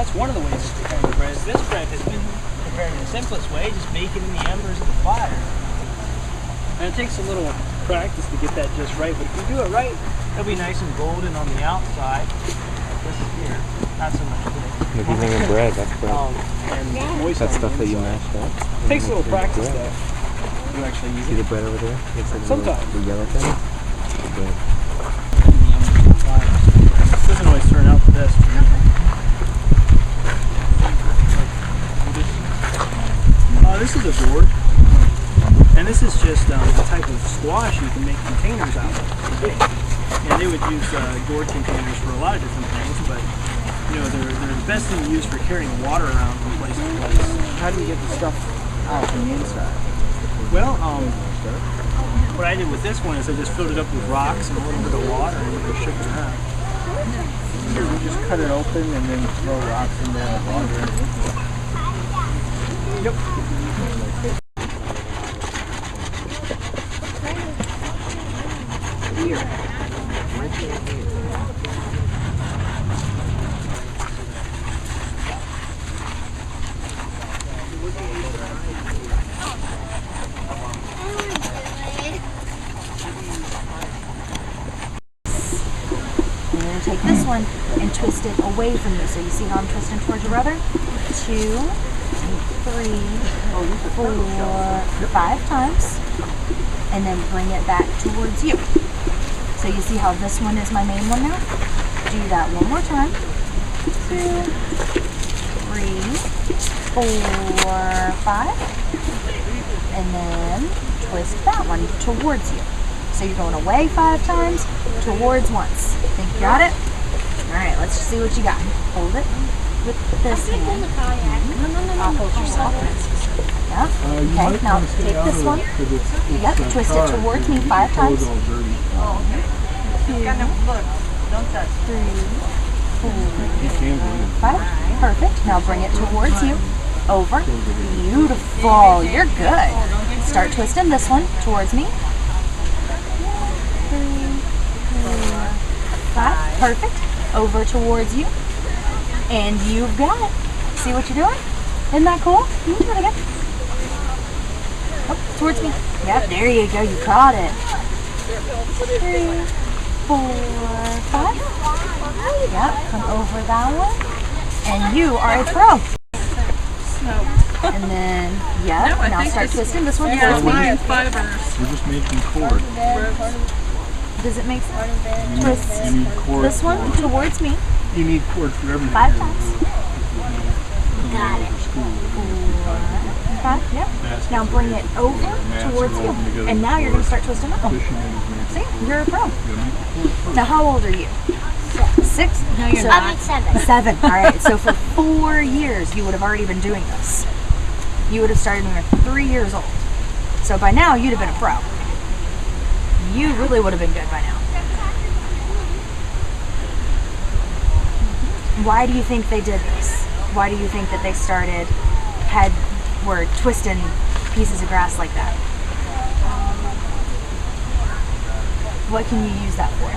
that's one of the ways of preparing the bread. This bread has been prepared in the simplest way, just baking in the embers of the fire. And it takes a little practice to get that just right, but if you do it right, it'll be nice and golden on the outside. This is here, not so much today. If you're making bread, that's bread. And moist That's on stuff the that you inside. mashed up. It takes a little practice bread. though. You actually use See the bread over there? It's like sometimes. the yellow thing? The bread. This doesn't always turn out the best. This is a gourd, and this is just a type of squash you can make containers out of. And they would use gourd containers for a lot of different things, but you know they're the best thing to use for carrying water around from place to place. How do you get the stuff out from the inside? Well, what I did with this one is I just filled it up with rocks and a little bit of water and just shook it around. You just cut it open and then throw rocks in there and water. Yep. And you're going to take this one and twist it away from you. So you see how I'm twisting towards your rudder? 2, 3, 4, 5 times. And then bring it back towards you. So you see how this one is my main one now? Do that one more time. 2, 3, 4, 5. And then twist that one towards you. So you're going away 5 times, towards once. Think you got it? Alright, let's see what you got. Hold it with this hand. I'll hold yourself. Yeah. Okay, now take this one. Yep, twist it towards me 5 times. 2, 3, 4, 5. Perfect. Now bring it towards you. Over. Beautiful. You're good. Start twisting this one towards me. 5. Perfect. Over towards you. And you've got it. See what you're doing? Isn't that cool? Can you do it again? Oh, towards me. Yep, there you go. You caught it. 3, 4, 5. Yep, come over that one. And you are a pro. And then, yep, now start twisting this one towards me. We're just making cord. Does it make sense? Twist You need cord. this one towards me You need cord for everything. 5 times. Got it. 4, 5, yep. Now bring it over towards you. And now you're going to start twisting that one. See, you're a pro. Now how old are you? 6? No, you're not. I'll be 7. 7. All right. So for 4 years, you would have already been doing this. You would have started when you were 3 years old. So by now, you'd have been a pro. You really would have been good by now. Why do you think they did this? Why do you think that they were twisting pieces of grass like that? What can you use that for?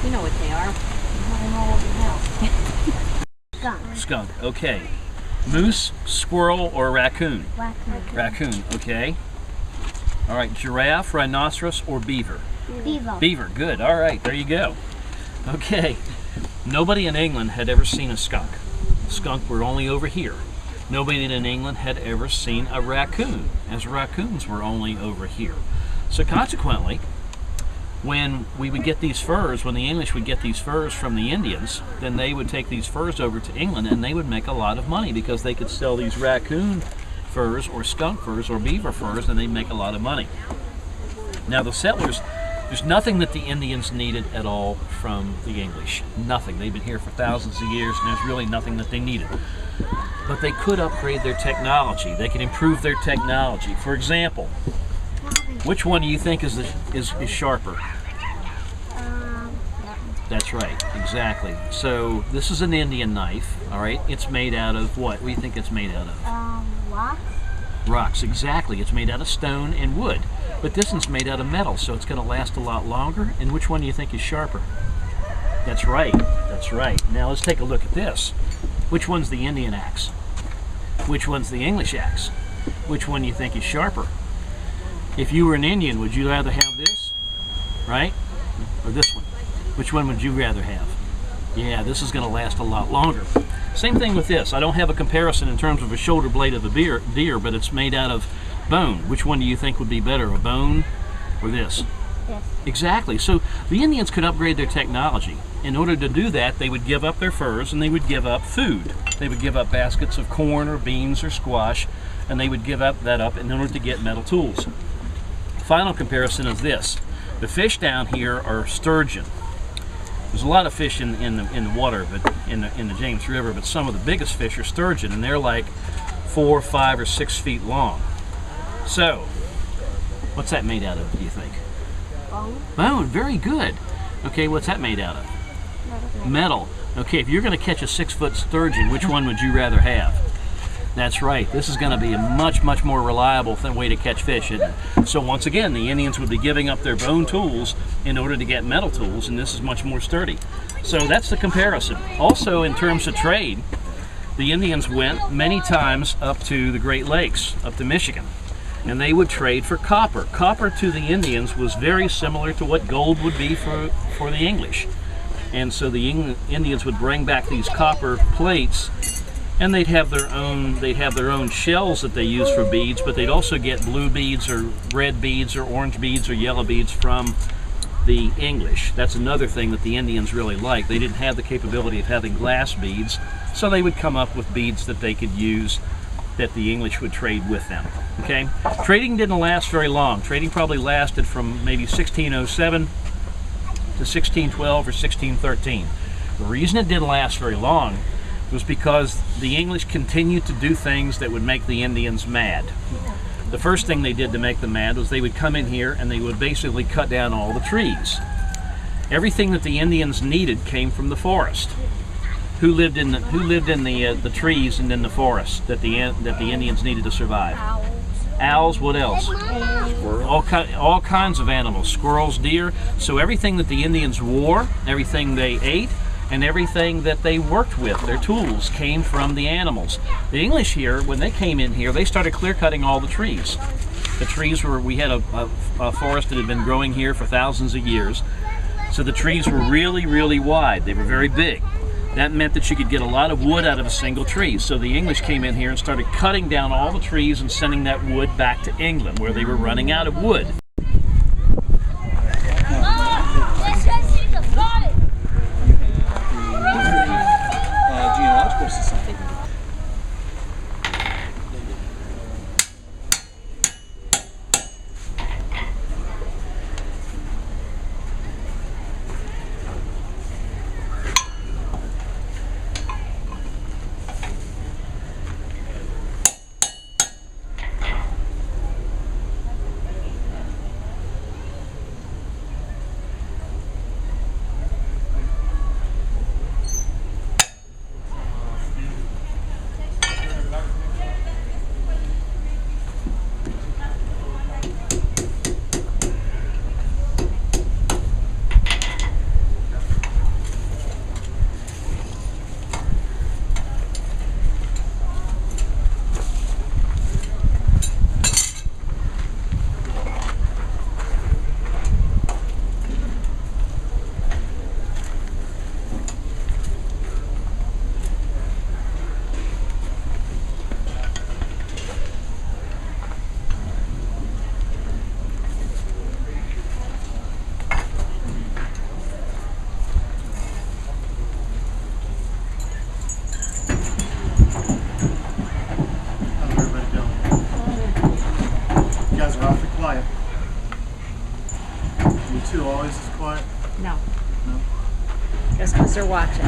You know what they are. Skunk, okay. Moose, squirrel, or raccoon? Raccoon, okay. All right, giraffe, rhinoceros, or beaver? Beaver. Beaver, good. All right, there you go. Okay, nobody in England had ever seen a skunk. Skunk were only over here. Nobody in England had ever seen a raccoon, as raccoons were only over here. So consequently, when we would get these furs, when the English would get these furs from the Indians, then they would take these furs over to England and they would make a lot of money because they could sell these raccoon furs or skunk furs or beaver furs and they'd make a lot of money. Now the settlers, there's nothing that the Indians needed at all from the English. Nothing. They've been here for thousands of years and there's really nothing that they needed. But they could upgrade their technology. They could improve their technology. For example, which one do you think is sharper? That's right, exactly. So this is an Indian knife, all right? It's made out of what? What do you think it's made out of? Wax? Rocks, exactly. It's made out of stone and wood. But this one's made out of metal, so it's going to last a lot longer. And which one do you think is sharper? That's right. That's right. Now let's take a look at this. Which one's the Indian axe? Which one's the English axe? Which one do you think is sharper? If you were an Indian, would you rather have this, right? Or this one? Which one would you rather have? Yeah, this is going to last a lot longer. Same thing with this. I don't have a comparison in terms of a shoulder blade of a deer, but it's made out of bone. Which one do you think would be better, a bone or this? Yes. Exactly. So the Indians could upgrade their technology. In order to do that, they would give up their furs and they would give up food. They would give up baskets of corn or beans or squash, and they would give that up in order to get metal tools. Final comparison is this. The fish down here are sturgeon. There's a lot of fish in the water, but in the James River, but some of the biggest fish are sturgeon, and they're like 4, 5, or 6 feet long. So, what's that made out of, do you think? Bone. Bone, very good. Okay, what's that made out of? Metal. Okay, if you're going to catch a 6-foot sturgeon, which one would you rather have? That's right. This is going to be a much, much more reliable way to catch fish, isn't it? So once again, the Indians would be giving up their bone tools in order to get metal tools, and this is much more sturdy. So that's the comparison. Also, in terms of trade, the Indians went many times up to the Great Lakes, up to Michigan, and they would trade for copper. Copper to the Indians was very similar to what gold would be for the English. And so the Indians would bring back these copper plates, and they'd have their own shells that they use for beads, but they'd also get blue beads or red beads or orange beads or yellow beads from the English. That's another thing that the Indians really liked. They didn't have the capability of having glass beads, so they would come up with beads that they could use that the English would trade with them. Okay? Trading didn't last very long. Trading probably lasted from maybe 1607 to 1612 or 1613. The reason it didn't last very long was because the English continued to do things that would make the Indians mad. The first thing they did to make them mad was they would come in here and they would basically cut down all the trees. Everything that the Indians needed came from the forest. Who lived in the trees and in the forest that the Indians needed to survive? Owls. What else? All kinds of animals. Squirrels, deer. So everything that the Indians wore, everything they ate, and everything that they worked with, their tools, came from the animals. The English here, when they came in here, they started clear-cutting all the trees. The trees we had a forest that had been growing here for thousands of years, so the trees were really, really wide. They were very big. That meant that you could get a lot of wood out of a single tree. So the English came in here and started cutting down all the trees and sending that wood back to England, where they were running out of wood. Genealogical Society. You always as quiet? No. No? Just because they're watching.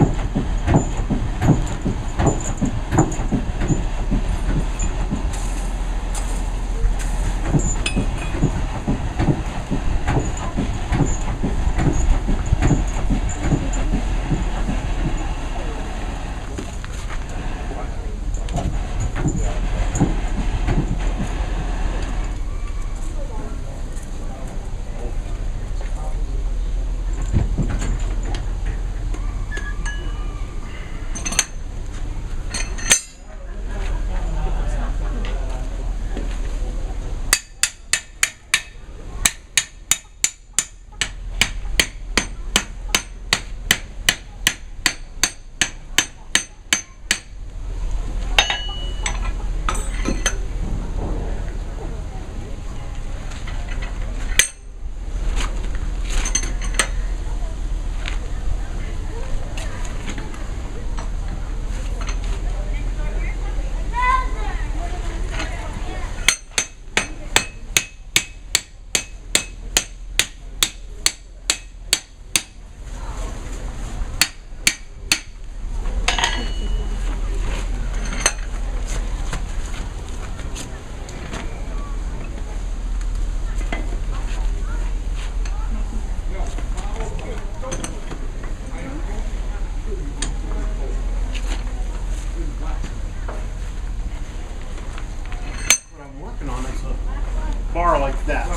that.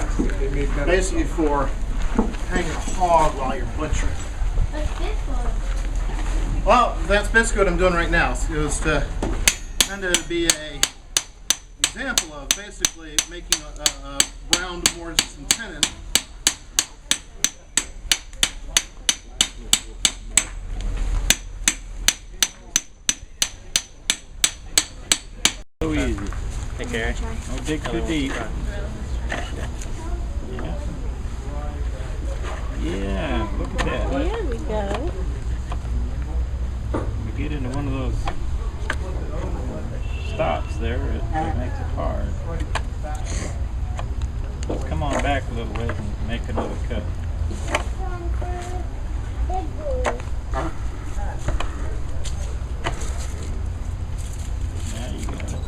Basically for hanging a hog while you're butchering. Well, that's basically what I'm doing right now. It was to kind of be a example of basically making a round more resistant tenon. So easy. Hey, Carrie. Don't dig too deep. Yeah, look at that. There we go. We get into one of those stops there, it makes it hard. Let's come on back a little ways and make another cut. Now you got it.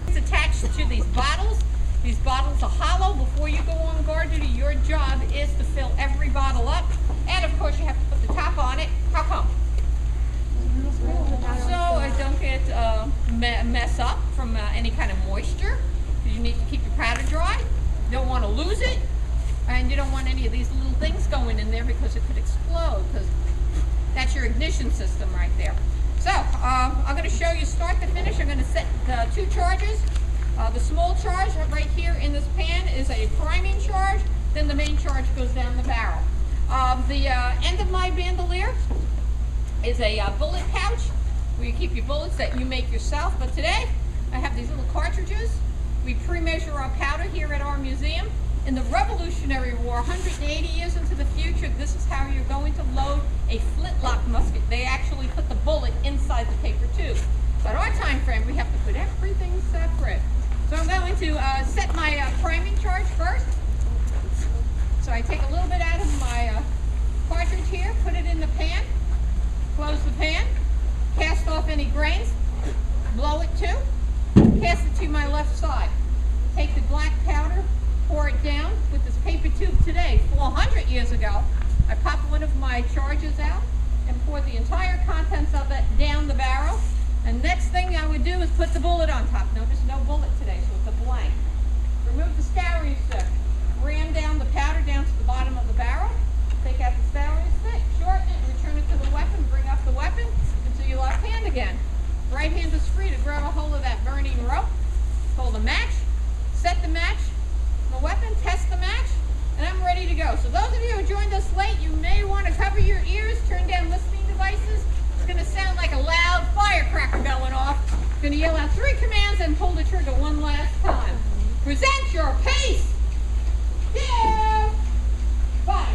It's attached to these bottles. These bottles are hollow. Before you go on guard duty, your job is to fill every bottle up. And of course you have to put the top on it. How come? So it don't get mess up from any kind of moisture. You need to keep your powder dry. You don't want to lose it. And you don't want any of these little things going in there because it could explode, because that's your ignition system right there. So I'm going to show you start to finish. I'm going to set the two charges. The small charge right here in this pan is a priming charge. Then the main charge goes down the barrel. The end of my bandolier is a bullet pouch where you keep your bullets that you make yourself. But today I have these little cartridges. We pre-measure our powder here at our museum. In the Revolutionary War, 180 years into the future, this is how you're going to load a flintlock musket. They actually put the bullet inside the paper tube. But our time frame, we have to put everything separate. So I'm going to set my priming charge first. So I take a little bit out of my cartridge here, put it in the pan, close the pan, cast off any grains, blow it too, cast it to my left side. Take the black powder, pour it down with this paper tube today. 400 years ago, I popped one of my charges out and poured the entire contents of it down the barrel. And next thing I would do is put the bullet on top. Notice no bullet today, so it's a blank. Remove the scouring stick. Ram down the powder down to the bottom of the barrel. Take out the scouring stick, shorten it, return it to the weapon, bring up the weapon into your left hand again. Right hand is free to grab a hold of that burning rope. Hold the match, set the match, the weapon, test the match, and I'm ready to go. So those of you who joined us late, you may want to cover your ears, turn down listening devices. It's going to sound like a loud firecracker going off. It's going to yell out 3 commands and pull the trigger one last time. Present your piece. 2, fire.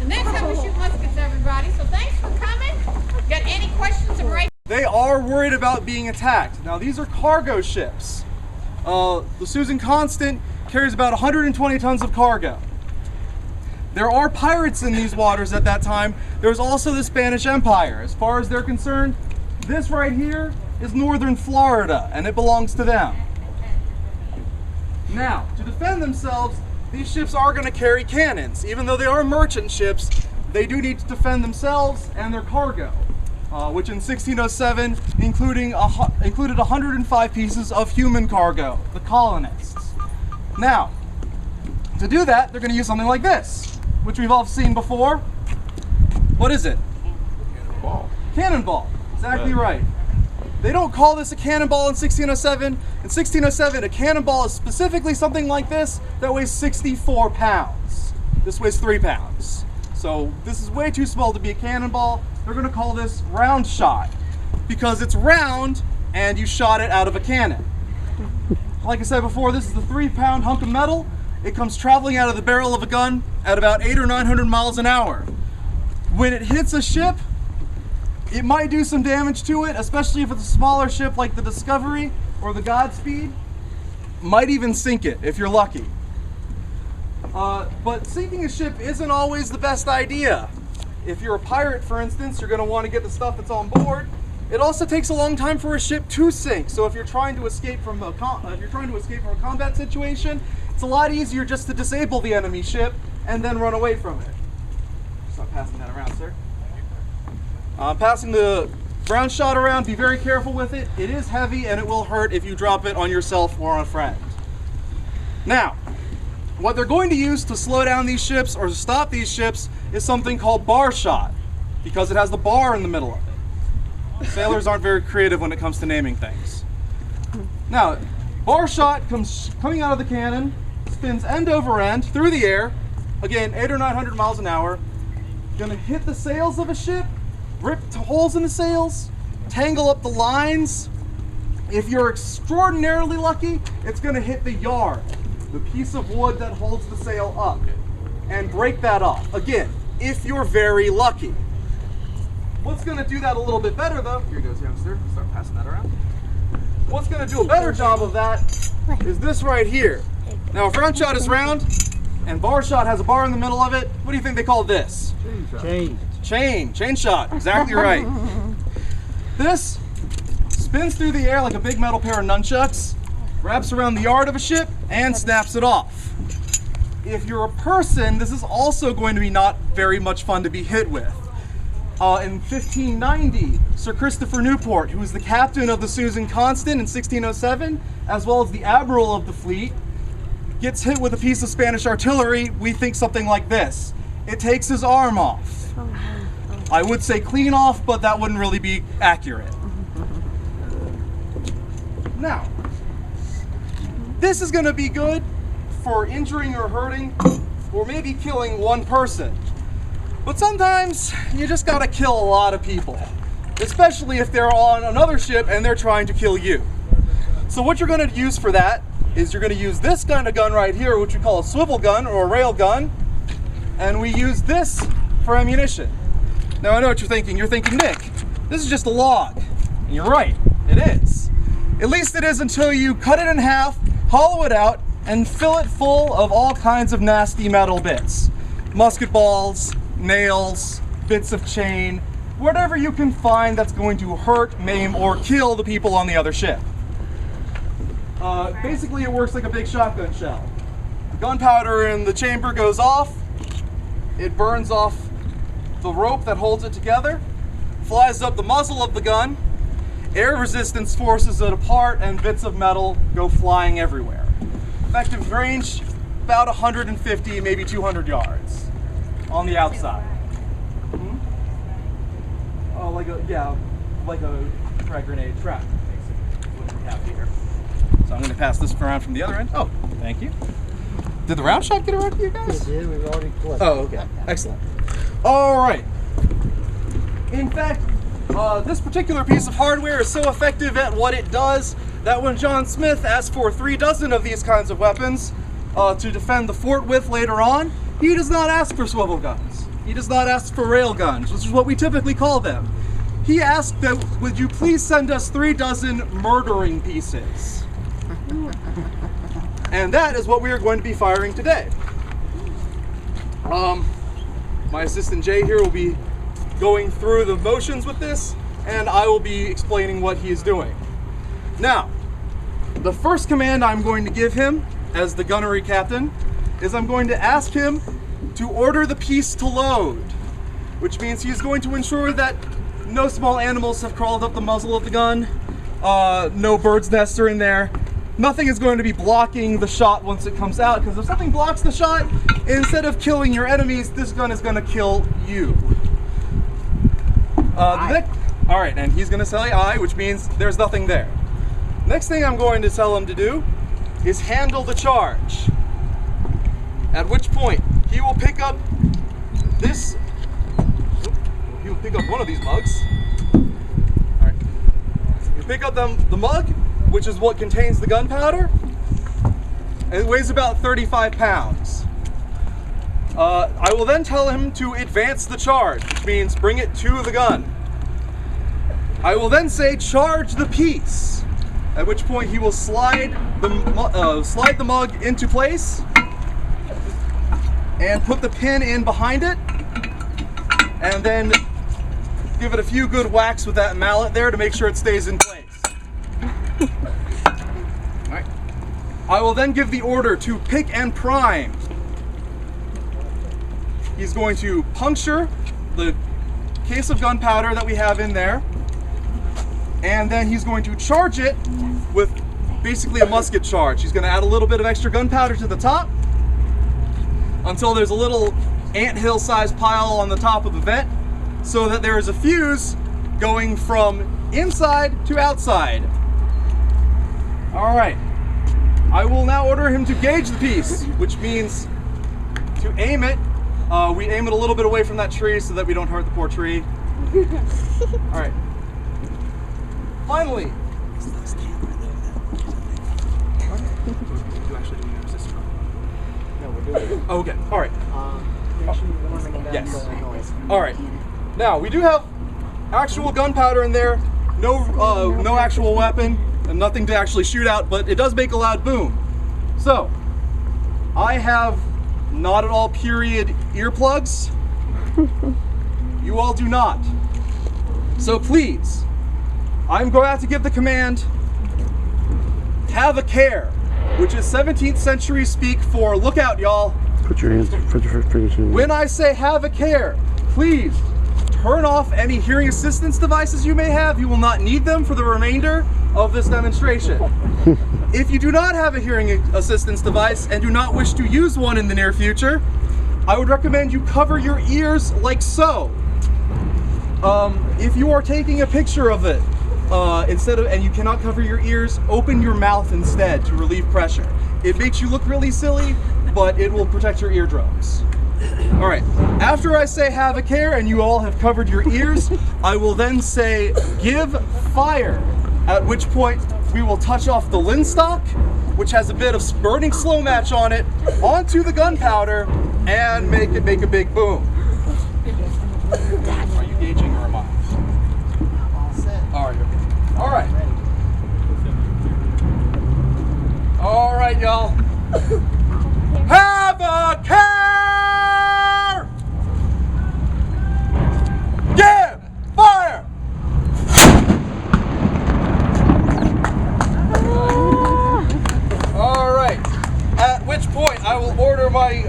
And that's how we shoot muskets, everybody. So thanks for coming. Got any questions? I'm right. They are worried about being attacked. Now these are cargo ships. The Susan Constant carries about 120 tons of cargo. There are pirates in these waters at that time. There's also the Spanish Empire. As far as they're concerned, this right here is northern Florida and it belongs to them. Now, to defend themselves, these ships are going to carry cannons. Even though they are merchant ships, they do need to defend themselves and their cargo, which in 1607 included 105 pieces of human cargo, the colonists. Now, to do that, they're going to use something like this, which we've all seen before. What is it? Cannonball. Cannonball. Exactly right. They don't call this a cannonball in 1607. In 1607, a cannonball is specifically something like this that weighs 64 pounds. This weighs 3 pounds. So this is way too small to be a cannonball. They're going to call this round shot because it's round and you shot it out of a cannon. Like I said before, this is the 3-pound hunk of metal. It comes traveling out of the barrel of a gun at about 800 or 900 miles an hour. When it hits a ship, it might do some damage to it, especially if it's a smaller ship like the Discovery or the Godspeed. Might even sink it if you're lucky. But sinking a ship isn't always the best idea. If you're a pirate, for instance, you're going to want to get the stuff that's on board. It also takes a long time for a ship to sink. So if you're trying to escape from a combat situation, it's a lot easier just to disable the enemy ship and then run away from it. Stop passing that around, sir. I'm passing the Brown shot around, be very careful with it. It is heavy and it will hurt if you drop it on yourself or on a friend. Now, what they're going to use to slow down these ships or to stop these ships is something called bar shot, because it has the bar in the middle of it. Sailors aren't very creative when it comes to naming things. Now, bar shot comes coming out of the cannon, spins end over end through the air, again 800 or 900 miles an hour, gonna hit the sails of a ship, rip holes in the sails, tangle up the lines. If you're extraordinarily lucky, it's gonna hit the yard, the piece of wood that holds the sail up, and break that off. Again, if you're very lucky. What's gonna do that a little bit better though, here goes youngster, start passing that around. What's gonna do a better job of that is this right here. Now if round shot is round, and bar shot has a bar in the middle of it, what do you think they call this? Chain shot, exactly right. This spins through the air like a big metal pair of nunchucks, wraps around the yard of a ship, and snaps it off. If you're a person, this is also going to be not very much fun to be hit with. In 1590, Sir Christopher Newport, who was the captain of the Susan Constant in 1607, as well as the admiral of the fleet, gets hit with a piece of Spanish artillery. We think something like this. It takes his arm off. I would say clean off, but that wouldn't really be accurate. Now, this is going to be good for injuring or hurting, or maybe killing one person. But sometimes you just gotta kill a lot of people, especially if they're on another ship and they're trying to kill you. So what you're gonna use for that is you're gonna use this kind of gun right here, which we call a swivel gun or a rail gun, and we use this for ammunition. Now I know what you're thinking. You're thinking, Nick, this is just a log. And you're right, it is. At least it is until you cut it in half, hollow it out, and fill it full of all kinds of nasty metal bits. Musket balls, nails, bits of chain, whatever you can find that's going to hurt, maim, or kill the people on the other ship. Basically it works like a big shotgun shell. The gunpowder in the chamber goes off, it burns off the rope that holds it together, flies up the muzzle of the gun, air resistance forces it apart, and bits of metal go flying everywhere. Effective range, about 150, maybe 200 yards on the outside. Oh, like a frag grenade trap, basically, what we have here. So I'm going to pass this around from the other end. Oh, thank you. Did the round shot get around to you guys? It did, we've already collected. Oh, okay, excellent. All right. In fact, this particular piece of hardware is so effective at what it does that when John Smith asked for 3 dozen of these kinds of weapons to defend the fort with later on, he does not ask for swivel guns. He does not ask for rail guns, which is what we typically call them. He asked that, would you please send us 3 dozen murdering pieces? And that is what we are going to be firing today. My assistant Jay here will be going through the motions with this, and I will be explaining what he is doing. Now, the first command I'm going to give him as the gunnery captain is I'm going to ask him to order the piece to load, which means he's going to ensure that no small animals have crawled up the muzzle of the gun, no bird's nests are in there. Nothing is going to be blocking the shot once it comes out, because if something blocks the shot, instead of killing your enemies, this gun is going to kill you. All right, and he's going to say aye, which means there's nothing there. Next thing I'm going to tell him to do is handle the charge. At which point he will pick up this. He will pick up one of these mugs. All right. He'll pick up the mug, which is what contains the gunpowder. And it weighs about 35 pounds. I will then tell him to advance the charge, which means bring it to the gun. I will then say charge the piece, at which point he will slide the mug into place and put the pin in behind it, and then give it a few good whacks with that mallet there to make sure it stays in place. All right. I will then give the order to pick and prime. He's going to puncture the case of gunpowder that we have in there, and then he's going to charge it with basically a musket charge. He's going to add a little bit of extra gunpowder to the top until there's a little anthill-sized pile on the top of the vent, so that there is a fuse going from inside to outside. All right. I will now order him to gauge the piece, which means to aim it. We aim it a little bit away from that tree so that we don't hurt the poor tree. All right. Finally. Oh, okay. All right. Yes. All right. Now we do have actual gunpowder in there. No actual weapon and nothing to actually shoot out, but it does make a loud boom. So I have not at all period earplugs. You all do not. So please, I'm going to have to give the command, have a care, which is 17th century speak for look out, y'all. Put your fingers in. When I say have a care, please turn off any hearing assistance devices you may have. You will not need them for the remainder of this demonstration. If you do not have a hearing assistance device and do not wish to use one in the near future, I would recommend you cover your ears like so. If you are taking a picture of it, and you cannot cover your ears, open your mouth instead to relieve pressure. It makes you look really silly, but it will protect your eardrums. All right, after I say have a care and you all have covered your ears, I will then say give fire, at which point we will touch off the linstock, which has a bit of burning slow match on it, onto the gunpowder and make it make a big boom. Are you gauging or am I? All set. All right, okay. All right. All right, y'all. Have a care! Give fire! All right. At which point I will order my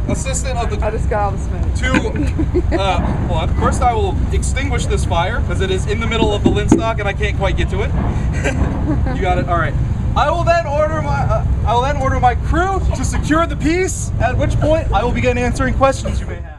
assistant of the. I just got all the smoke. Well, first I will extinguish this fire because it is in the middle of the linstock and I can't quite get to it. You got it. All right. I will then order my crew to secure the piece. At which point I will begin answering questions you may have.